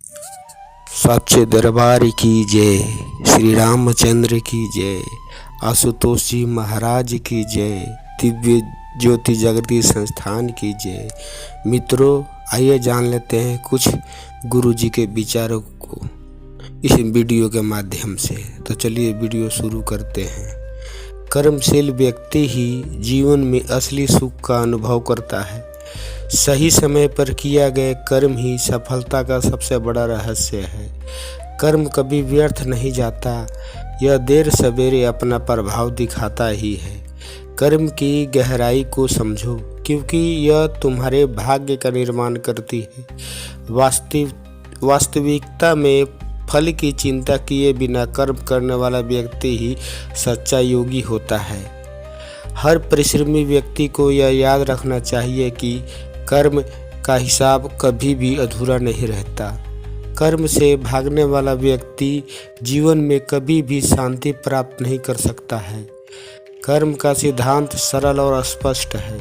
सच्चे दरबार की जय, श्री रामचंद्र की जय, आशुतोष जी महाराज की जय, दिव्य ज्योति जागृति संस्थान की जय। मित्रों, आइए जान लेते हैं कुछ गुरु जी के विचारों को इस वीडियो के माध्यम से। तो चलिए वीडियो शुरू करते हैं। कर्मशील व्यक्ति ही जीवन में असली सुख का अनुभव करता है। सही समय पर किया गया कर्म ही सफलता का सबसे बड़ा रहस्य है। कर्म कभी व्यर्थ नहीं जाता, यह देर सवेरे अपना प्रभाव दिखाता ही है। कर्म की गहराई को समझो, क्योंकि यह तुम्हारे भाग्य का निर्माण करती है। वास्तविकता में फल की चिंता किए बिना कर्म करने वाला व्यक्ति ही सच्चा योगी होता है। हर परिश्रमी व्यक्ति को यह याद रखना चाहिए कि कर्म का हिसाब कभी भी अधूरा नहीं रहता। कर्म से भागने वाला व्यक्ति जीवन में कभी भी शांति प्राप्त नहीं कर सकता है। कर्म का सिद्धांत सरल और स्पष्ट है।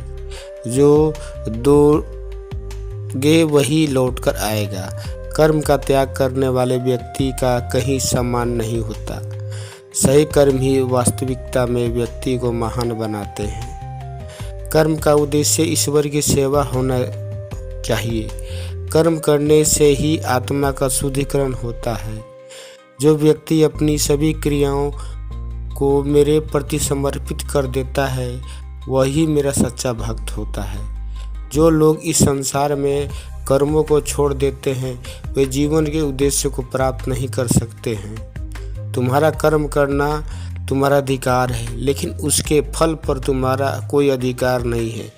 जो दोगे वही लौटकर आएगा। कर्म का त्याग करने वाले व्यक्ति का कहीं सम्मान नहीं होता। सही कर्म ही वास्तविकता में व्यक्ति को महान बनाते हैं। कर्म का उद्देश्य ईश्वर की सेवा होना चाहिए। कर्म करने से ही आत्मा का शुद्धिकरण होता है। जो व्यक्ति अपनी सभी क्रियाओं को मेरे प्रति समर्पित कर देता है, वही मेरा सच्चा भक्त होता है। जो लोग इस संसार में कर्मों को छोड़ देते हैं, वे जीवन के उद्देश्य को प्राप्त नहीं कर सकते हैं। तुम्हारा कर्म करना तुम्हारा अधिकार है, लेकिन उसके फल पर तुम्हारा कोई अधिकार नहीं है।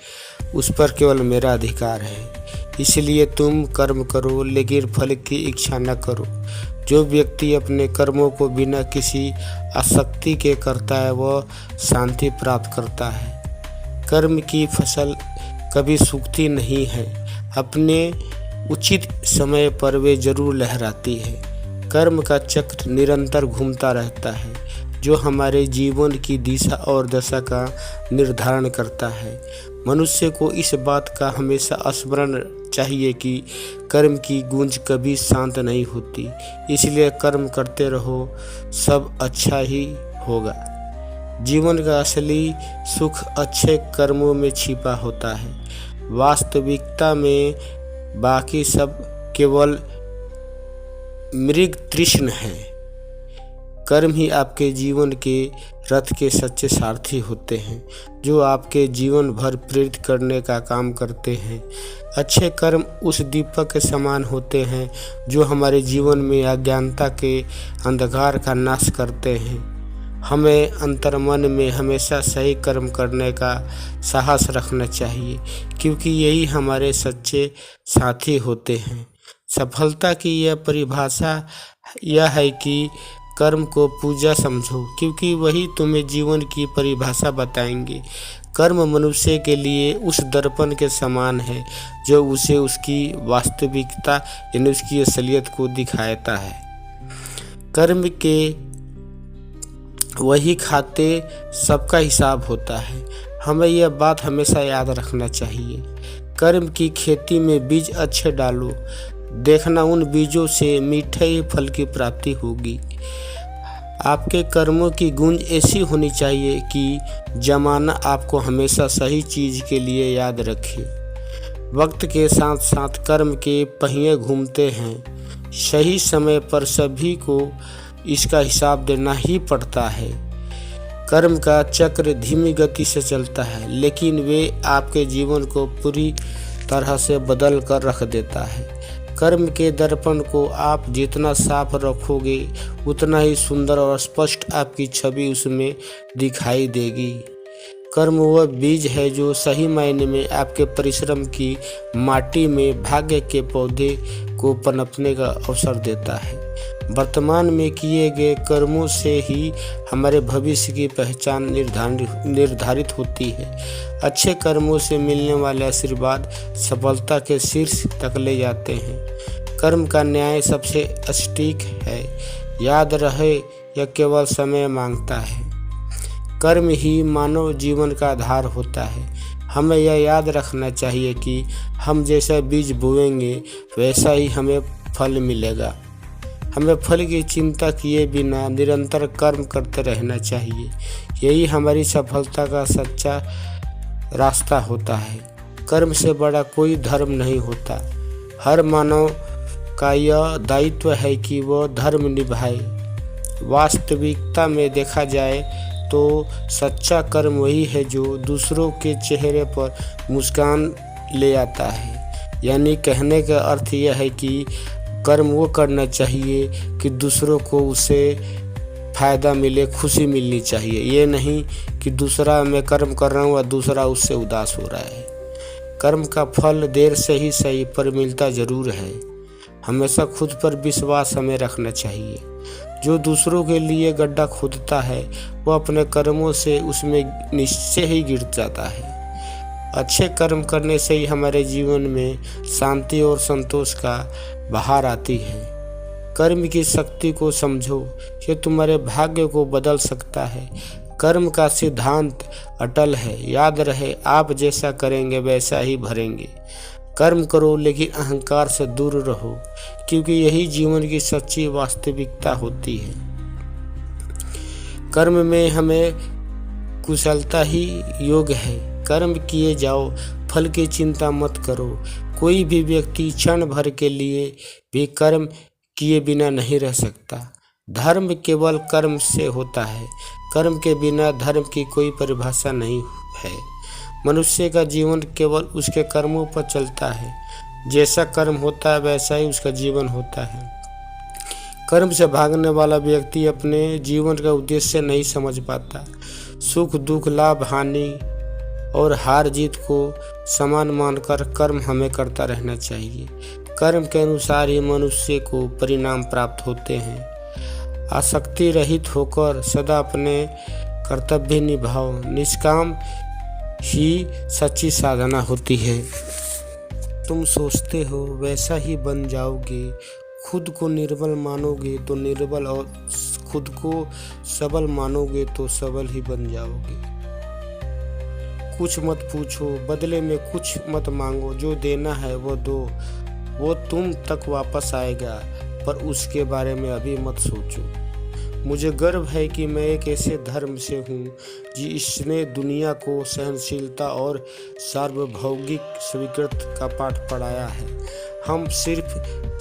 उस पर केवल मेरा अधिकार है। इसलिए तुम कर्म करो, लेकिन फल की इच्छा न करो। जो व्यक्ति अपने कर्मों को बिना किसी आसक्ति के करता है, वह शांति प्राप्त करता है। कर्म की फसल कभी सूखती नहीं है। अपने उचित समय पर वे जरूर लहराती है। कर्म का चक्र निरंतर घूमता रहता है, जो हमारे जीवन की दिशा और दशा का निर्धारण करता है। मनुष्य को इस बात का हमेशा स्मरण चाहिए कि कर्म की गूंज कभी शांत नहीं होती। इसलिए कर्म करते रहो, सब अच्छा ही होगा। जीवन का असली सुख अच्छे कर्मों में छिपा होता है। वास्तविकता में बाकी सब केवल मृग तृष्ण है। कर्म ही आपके जीवन के रथ के सच्चे सारथी होते हैं, जो आपके जीवन भर प्रेरित करने का काम करते हैं। अच्छे कर्म उस दीपक के समान होते हैं, जो हमारे जीवन में अज्ञानता के अंधकार का नाश करते हैं। हमें अंतर्मन में हमेशा सही कर्म करने का साहस रखना चाहिए, क्योंकि यही हमारे सच्चे साथी होते हैं। सफलता की यह परिभाषा यह है कि कर्म को पूजा समझो, क्योंकि वही तुम्हें जीवन की परिभाषा बताएंगे। कर्म मनुष्य के लिए उस दर्पण के समान है, जो उसे उसकी वास्तविकता यानी उसकी असलियत को दिखाता है। कर्म के वही खाते सबका हिसाब होता है। हमें यह बात हमेशा याद रखना चाहिए। कर्म की खेती में बीज अच्छे डालो, देखना उन बीजों से मीठे ही फल की प्राप्ति होगी। आपके कर्मों की गूंज ऐसी होनी चाहिए कि जमाना आपको हमेशा सही चीज के लिए याद रखे। वक्त के साथ साथ कर्म के पहिए घूमते हैं। सही समय पर सभी को इसका हिसाब देना ही पड़ता है। कर्म का चक्र धीमी गति से चलता है, लेकिन वे आपके जीवन को पूरी तरह से बदल कर रख देता है। कर्म के दर्पण को आप जितना साफ रखोगे, उतना ही सुंदर और स्पष्ट आपकी छवि उसमें दिखाई देगी। कर्म वह बीज है जो सही मायने में आपके परिश्रम की माटी में भाग्य के पौधे को पनपने का अवसर देता है। वर्तमान में किए गए कर्मों से ही हमारे भविष्य की पहचान निर्धारित होती है। अच्छे कर्मों से मिलने वाले आशीर्वाद सफलता के शीर्ष तक ले जाते हैं। कर्म का न्याय सबसे सटीक है। याद रहे, यह केवल समय मांगता है। कर्म ही मानव जीवन का आधार होता है। हमें यह याद रखना चाहिए कि हम जैसा बीज बोएंगे, वैसा ही हमें फल मिलेगा। हमें फल की चिंता किए बिना निरंतर कर्म करते रहना चाहिए। यही हमारी सफलता का सच्चा रास्ता होता है। कर्म से बड़ा कोई धर्म नहीं होता। हर मानव का यह दायित्व है कि वह धर्म निभाए। वास्तविकता में देखा जाए तो सच्चा कर्म वही है जो दूसरों के चेहरे पर मुस्कान ले आता है। यानी कहने का अर्थ यह है कि कर्म वो करना चाहिए कि दूसरों को उससे फ़ायदा मिले, खुशी मिलनी चाहिए। ये नहीं कि दूसरा मैं कर्म कर रहा हूँ और दूसरा उससे उदास हो रहा है। कर्म का फल देर से ही सही पर मिलता ज़रूर है। हमेशा खुद पर विश्वास हमें रखना चाहिए। जो दूसरों के लिए गड्ढा खोदता है वो अपने कर्मों से उसमें निश्चय ही गिर जाता है। अच्छे कर्म करने से ही हमारे जीवन में शांति और संतोष का बहार आती है। कर्म की शक्ति को समझो, ये तुम्हारे भाग्य को बदल सकता है। कर्म का सिद्धांत अटल है। याद रहे, आप जैसा करेंगे वैसा ही भरेंगे। कर्म करो लेकिन अहंकार से दूर रहो, क्योंकि यही जीवन की सच्ची वास्तविकता होती है। कर्म में हमें कुशलता ही योग है। कर्म किए जाओ, फल की चिंता मत करो। कोई भी व्यक्ति क्षण भर के लिए भी कर्म किए बिना नहीं रह सकता। धर्म केवल कर्म से होता है। कर्म के बिना धर्म की कोई परिभाषा नहीं है। मनुष्य का जीवन केवल उसके कर्मों पर चलता है। जैसा कर्म होता है वैसा ही उसका जीवन होता है। कर्म से भागने वाला व्यक्ति अपने जीवन का उद्देश्य नहीं समझ पाता। सुख दुख, लाभ हानि और हार जीत को समान मानकर कर्म हमें करता रहना चाहिए। कर्म के अनुसार ही मनुष्य को परिणाम प्राप्त होते हैं। आसक्ति रहित होकर सदा अपने कर्तव्य निभाओ। निष्काम ही सच्ची साधना होती है। तुम सोचते हो वैसा ही बन जाओगे। खुद को निर्बल मानोगे तो निर्बल, और खुद को सबल मानोगे तो सबल ही बन जाओगे। कुछ मत पूछो, बदले में कुछ मत मांगो। जो देना है वो दो, वो तुम तक वापस आएगा, पर उसके बारे में अभी मत सोचो। मुझे गर्व है कि मैं एक ऐसे धर्म से हूँ जिसने दुनिया को सहनशीलता और सार्वभौमिक स्वीकृति का पाठ पढ़ाया है। हम सिर्फ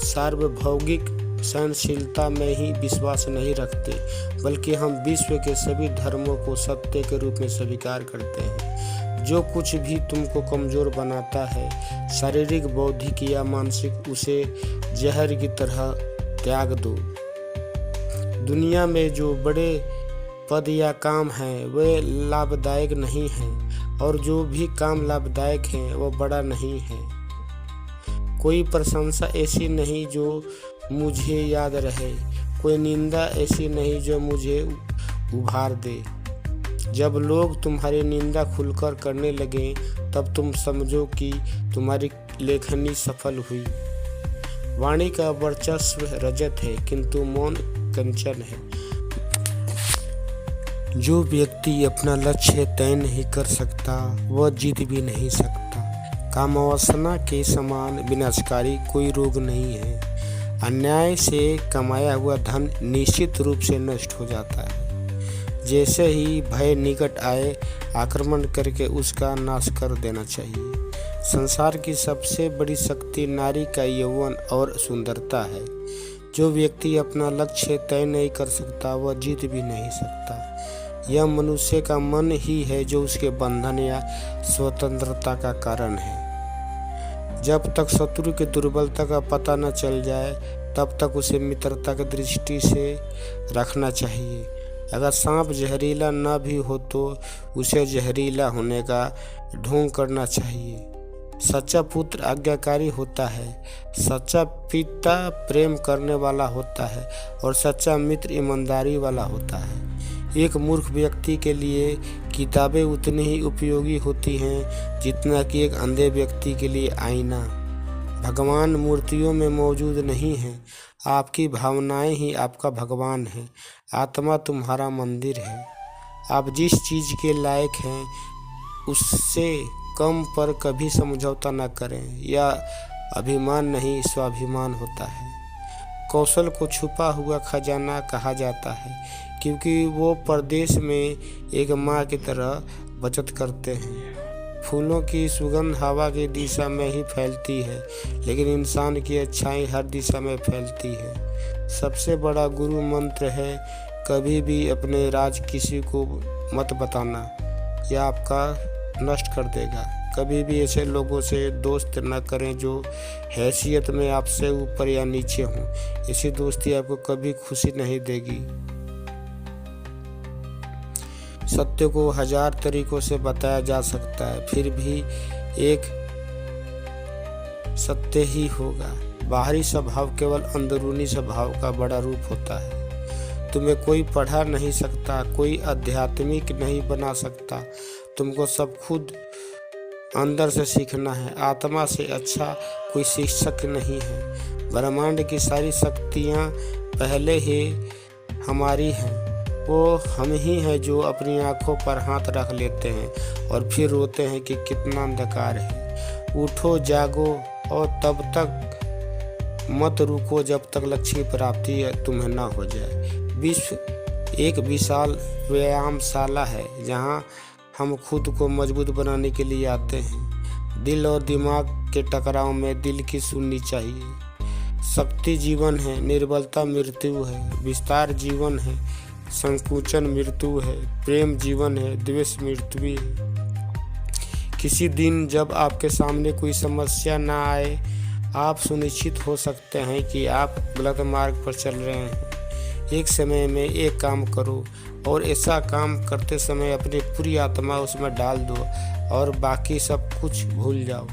सार्वभौमिक सहनशीलता में ही विश्वास नहीं रखते, बल्कि हम विश्व के सभी धर्मों को सत्य के रूप में स्वीकार करते हैं। जो कुछ भी तुमको कमज़ोर बनाता है, शारीरिक, बौद्धिक या मानसिक, उसे जहर की तरह त्याग दो। दुनिया में जो बड़े पद या काम हैं वे लाभदायक नहीं हैं, और जो भी काम लाभदायक हैं वो बड़ा नहीं है। कोई प्रशंसा ऐसी नहीं जो मुझे याद रहे, कोई निंदा ऐसी नहीं जो मुझे उभार दे। जब लोग तुम्हारी निंदा खुलकर करने लगे तब तुम समझो कि तुम्हारी लेखनी सफल हुई। वाणी का वर्चस्व रजत है, किंतु मौन कंचन है। जो व्यक्ति अपना लक्ष्य तय नहीं कर सकता वह जीत भी नहीं सकता। कामवासना के समान विनाशकारी कोई रोग नहीं है। अन्याय से कमाया हुआ धन निश्चित रूप से नष्ट हो जाता है। जैसे ही भय निकट आए, आक्रमण करके उसका नाश कर देना चाहिए। संसार की सबसे बड़ी शक्ति नारी का यौवन और सुंदरता है। जो व्यक्ति अपना लक्ष्य तय नहीं कर सकता वह जीत भी नहीं सकता। यह मनुष्य का मन ही है जो उसके बंधन या स्वतंत्रता का कारण है। जब तक शत्रु की दुर्बलता का पता न चल जाए तब तक उसे मित्रता की दृष्टि से रखना चाहिए। अगर सांप जहरीला न भी हो तो उसे जहरीला होने का ढोंग करना चाहिए। सच्चा पुत्र आज्ञाकारी होता है, सच्चा पिता प्रेम करने वाला होता है, और सच्चा मित्र ईमानदारी वाला होता है। एक मूर्ख व्यक्ति के लिए किताबें उतनी ही उपयोगी होती हैं जितना कि एक अंधे व्यक्ति के लिए आईना। भगवान मूर्तियों में मौजूद नहीं है, आपकी भावनाएं ही आपका भगवान है। आत्मा तुम्हारा मंदिर है। आप जिस चीज़ के लायक हैं उससे कम पर कभी समझौता न करें। यह अभिमान नहीं, स्वाभिमान होता है। कौशल को छुपा हुआ खजाना कहा जाता है, क्योंकि वो परदेश में एक माँ की तरह बचत करते हैं। फूलों की सुगंध हवा की दिशा में ही फैलती है, लेकिन इंसान की अच्छाई हर दिशा में फैलती है। सबसे बड़ा गुरु मंत्र है, कभी भी अपने राज किसी को मत बताना, यह आपका नष्ट कर देगा। कभी भी ऐसे लोगों से दोस्त न करें जो हैसियत में आपसे ऊपर या नीचे हों। ऐसी दोस्ती आपको कभी खुशी नहीं देगी। सत्य को 1000 तरीकों से बताया जा सकता है, फिर भी एक सत्य ही होगा। बाहरी स्वभाव केवल अंदरूनी स्वभाव का बड़ा रूप होता है। तुम्हें कोई पढ़ा नहीं सकता, कोई आध्यात्मिक नहीं बना सकता। तुमको सब खुद अंदर से सीखना है। आत्मा से अच्छा कोई शिक्षक नहीं है। ब्रह्मांड की सारी शक्तियाँ पहले ही हमारी हैं। वो हम ही हैं जो अपनी आंखों पर हाथ रख लेते हैं और फिर रोते हैं कि कितना अंधकार है। उठो, जागो और तब तक मत रुको जब तक लक्ष्य की प्राप्ति तुम्हें ना हो जाए। विश्व एक विशाल व्यायामशाला है जहाँ हम खुद को मजबूत बनाने के लिए आते हैं। दिल और दिमाग के टकराव में दिल की सुननी चाहिए। शक्ति जीवन है, निर्बलता मृत्यु है। विस्तार जीवन है, संकुचन मृत्यु है। प्रेम जीवन है, द्वेष मृत्यु है। किसी दिन जब आपके सामने कोई समस्या ना आए, आप सुनिश्चित हो सकते हैं कि आप गलत मार्ग पर चल रहे हैं। एक समय में एक काम करो और ऐसा काम करते समय अपनी पूरी आत्मा उसमें डाल दो और बाकी सब कुछ भूल जाओ।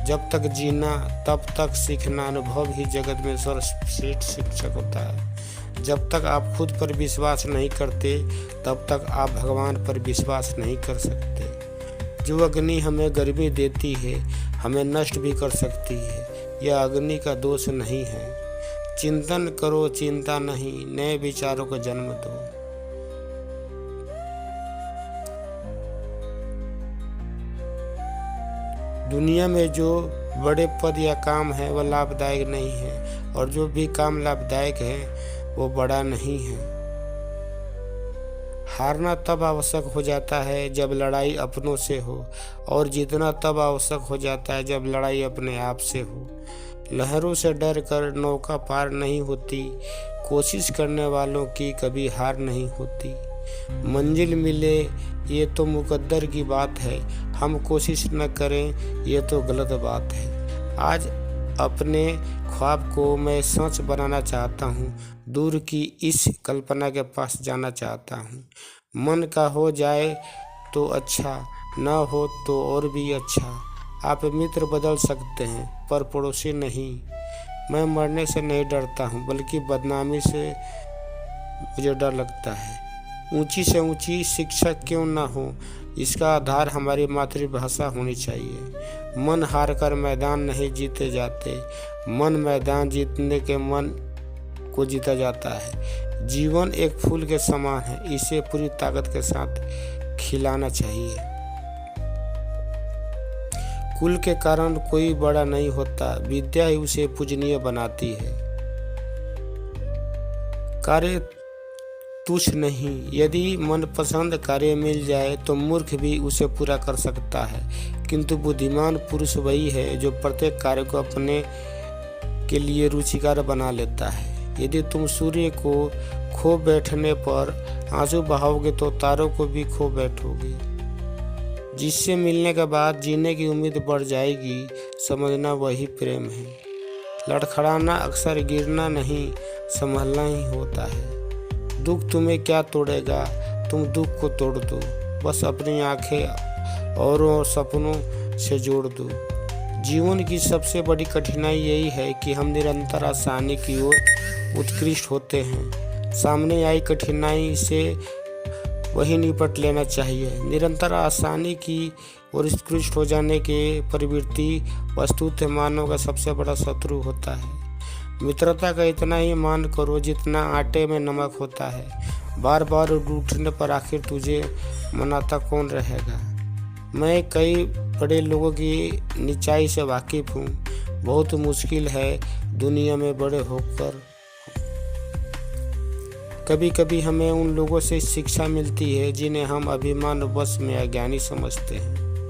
जब तक जीना तब तक सीखना। अनुभव ही जगत में सर्वश्रेष्ठ शिक्षक होता है। जब तक आप खुद पर विश्वास नहीं करते तब तक आप भगवान पर विश्वास नहीं कर सकते। जो अग्नि हमें गर्मी देती है हमें नष्ट भी कर सकती है। यह अग्नि का दोष नहीं है। चिंतन करो, चिंता नहीं, नए विचारों को जन्म दो। दुनिया में जो बड़े पद या काम है वह लाभदायक नहीं है, और जो भी काम लाभदायक है वो बड़ा नहीं है। हारना तब आवश्यक हो जाता है जब लड़ाई अपनों से हो, और जीतना तब आवश्यक हो जाता है जब लड़ाई अपने आप से हो। लहरों से डर कर नौका पार नहीं होती। कोशिश करने वालों की कभी हार नहीं होती। मंजिल मिले ये तो मुकद्दर की बात है, हम कोशिश न करें ये तो गलत बात है। आज अपने ख्वाब को मैं सच बनाना चाहता हूँ। दूर की इस कल्पना के पास जाना चाहता हूँ। मन का हो जाए तो अच्छा, ना हो तो और भी अच्छा। आप मित्र बदल सकते हैं पर पड़ोसी नहीं। मैं मरने से नहीं डरता हूँ, बल्कि बदनामी से मुझे डर लगता है। ऊंची से ऊंची शिक्षा क्यों ना हो, इसका आधार हमारी मातृभाषा होनी चाहिए। मन हार कर मैदान नहीं जीते जाते, मन मैदान जीतने के मन को जीता जाता है। जीवन एक फूल के समान है, इसे पूरी ताकत के साथ खिलाना चाहिए। कुल के कारण कोई बड़ा नहीं होता, विद्या ही उसे पूजनीय बनाती है। कार्य तुच्छ नहीं, यदि मनपसंद कार्य मिल जाए तो मूर्ख भी उसे पूरा कर सकता है, किंतु बुद्धिमान पुरुष वही है जो प्रत्येक कार्य को अपने के लिए रुचिकर बना लेता है। यदि तुम सूर्य को खो बैठने पर आंसू बहाओगे तो तारों को भी खो बैठोगे। जिससे मिलने के बाद जीने की उम्मीद बढ़ जाएगी, समझना वही प्रेम है। लड़खड़ाना अक्सर गिरना नहीं, संभलना ही होता है। दुख तुम्हें क्या तोड़ेगा, तुम दुख को तोड़ दो। बस अपनी आंखें औरों सपनों से जोड़ दो। जीवन की सबसे बड़ी कठिनाई यही है कि हम निरंतर आसानी की ओर उत्कृष्ट होते हैं। सामने आई कठिनाई से वही निपट लेना चाहिए। निरंतर आसानी की और उत्कृष्ट हो जाने के प्रवृत्ति वस्तुतः मानव का सबसे बड़ा शत्रु होता है। मित्रता का इतना ही मान करो जितना आटे में नमक होता है। बार बार रूठने पर आखिर तुझे मनाता कौन रहेगा। मैं कई बड़े लोगों की नीचाई से वाकिफ हूँ। बहुत मुश्किल है दुनिया में बड़े होकर कभी कभी हमें उन लोगों से शिक्षा मिलती है जिन्हें हम अभिमान वश में अज्ञानी समझते हैं।